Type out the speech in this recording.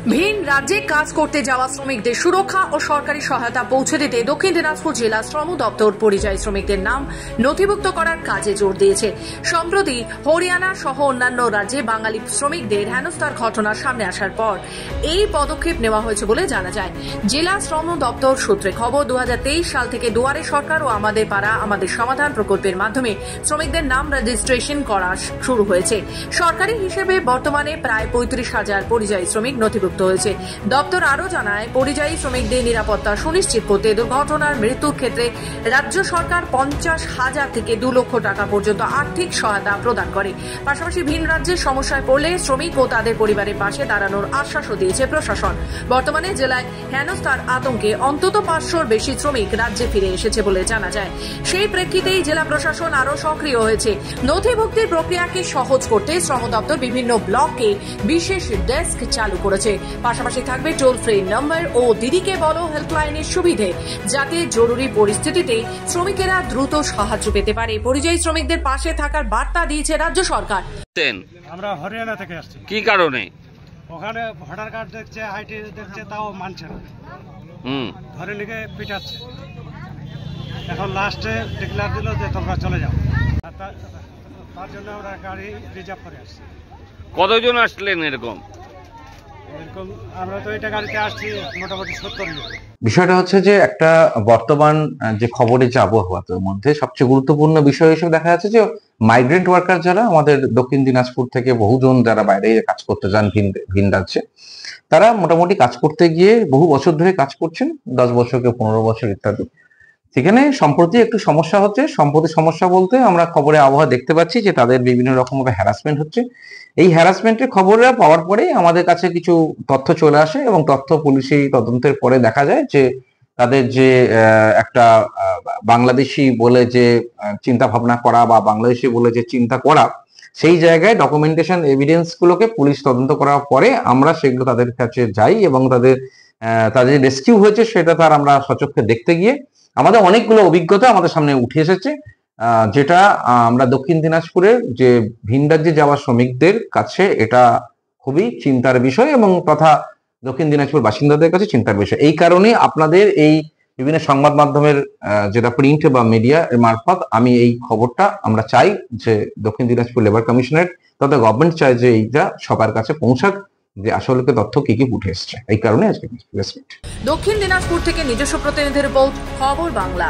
ভিন রাজ্যে কাজ করতে যাওয়া শ্রমিকদের সুরক্ষা ও সরকারি সহায়তা পৌঁছে দিতে দক্ষিণ দিনাজপুর জেলা শ্রম দপ্তর পরিযায়ী শ্রমিকদের নাম নথিভুক্ত করার কাজে জোর দিয়েছে। সম্প্রতি হরিয়ানা সহ অন্যান্য রাজ্যে বাঙালি শ্রমিকদের হেনস্থার ঘটনা সামনে আসার পর এই পদক্ষেপ নেওয়া হয়েছে বলে জানা যায়। জেলা শ্রম দপ্তর সূত্রে খবর, 2023 সাল থেকে দুয়ারে সরকার ও আমাদের পাড়া আমাদের সমাধান প্রকল্পের মাধ্যমে শ্রমিকদের নাম রেজিস্ট্রেশন করা শুরু হয়েছে। সরকারি হিসেবে বর্তমানে প্রায় 35,000 পরিযায়ী শ্রমিক নথিভুক্ত হয়েছে। দপ্তর আরও জানায়, পরিযায়ী শ্রমিকদের নিরাপত্তা সুনিশ্চিত করতে দুর্ঘটনার মৃত্যুর ক্ষেত্রে রাজ্য সরকার 50,000 থেকে 2 লক্ষ টাকা পর্যন্ত আর্থিক সহায়তা প্রদান করে। পাশাপাশি ভিন রাজ্যের সমস্যায় পড়লে শ্রমিক ও তাদের পরিবারের পাশে দাঁড়ানোর আশ্বাসও দিয়েছে প্রশাসন। বর্তমানে জেলায় হেনস্থার আতঙ্কে অন্তত 500-র বেশি শ্রমিক রাজ্যে ফিরে এসেছে বলে জানা যায়। সেই প্রেক্ষিতেই জেলা প্রশাসন আরও সক্রিয় হয়েছে। নথিভুক্তির প্রক্রিয়াকে সহজ করতে শ্রম দপ্তর বিভিন্ন ব্লকে বিশেষ ডেস্ক চালু করেছে। পাশাপাশি থাকবে টোল ফ্রি নম্বর ও দিদিকে বলো হেল্পলাইনের সুবিধে, যাতে জরুরি পরিস্থিতিতে শ্রমিকেরা দ্রুত সাহায্য পেতে পারে। পরিযায়ী শ্রমিকদের পাশে থাকার বার্তা দিয়েছে রাজ্য সরকার। আমরা হরিয়ানা থেকে আসছি। কি কারণে? ওখানে ভোটার কার্ড দেখছে, আইডি দেখছে, তাও মানছে না, ধরে লিখে পিটাচ্ছে। এখন লাস্টে ডিক্লার দিল যে তোমরা চলে যাও। তার জন্য আমরা গাড়ি রিজার্ভ করে আসছি। কতজন আসলেন এরকম? আমরা তো এটা গাড়িতে আসছি মোটামুটি 70 জন। বিষয়টা হচ্ছে যে একটা বর্তমান যে খবরের যে আবহাওয়ার মধ্যে সবচেয়ে গুরুত্বপূর্ণ বিষয় হিসেবে দেখা যাচ্ছে যে মাইগ্রেন্ট ওয়ার্কার যারা আমাদের দক্ষিণ দিনাজপুর থেকে বহুজন যারা বাইরে কাজ করতে যান ভিন রাজ্যে, তারা মোটামুটি কাজ করতে গিয়ে বহু বছর ধরে কাজ করছেন, 10 বছর কে 15 বছর ইত্যাদি। সেখানে সম্প্রতি একটু সমস্যা হচ্ছে। সম্প্রতি সমস্যা বলতে আমরা খবরে আবহাওয়া দেখতে পাচ্ছি যে তাদের বিভিন্ন রকম হ্যারাসমেন্ট হচ্ছে। এই হ্যারাসমেন্টের খবরটা পাওয়ার পরেই আমাদের কাছে কিছু তথ্য চলে আসে এবং তথ্য পুলিশি তদন্তের পরে দেখা যায় যে তাদের যে একটা বাংলাদেশি বলে যে চিন্তা ভাবনা করা বা বাংলাদেশি বলে যে চিন্তা করা, সেই জায়গায় ডকুমেন্টেশন এভিডেন্স গুলোকে পুলিশ তদন্ত করার পরে আমরা সেগুলো তাদের কাছে যাই এবং তাদের রেস্কিউ হয়েছে সেটা তার আমরা সচক্ষে দেখতে গিয়ে আমাদের অনেকগুলো অভিজ্ঞতা আমাদের সামনে উঠে এসেছে, যেটা আমরা দক্ষিণ দিনাজপুরের যে ভিন রাজ্যে যাওয়া শ্রমিকদের কাছে এটা খুবই চিন্তার বিষয় এবং তথা দক্ষিণ দিনাজপুর বাসিন্দাদের কাছে চিন্তার বিষয়। এই কারণে আপনাদের এই বিভিন্ন সংবাদ মাধ্যমের যেটা প্রিন্ট বা মিডিয়া এর মারফত আমি এই খবরটা আমরা চাই যে দক্ষিণ দিনাজপুর লেবার কমিশনারেট তথা গভর্নমেন্ট চায় যে এইটা সবার কাছে পৌঁছাক, যে আসলে তথ্য কি উঠে এসছে। এই কারণে আজকে দক্ষিণ দিনাজপুর থেকে নিজস্ব প্রতিনিধির রিপোর্ট, খবর বাংলা।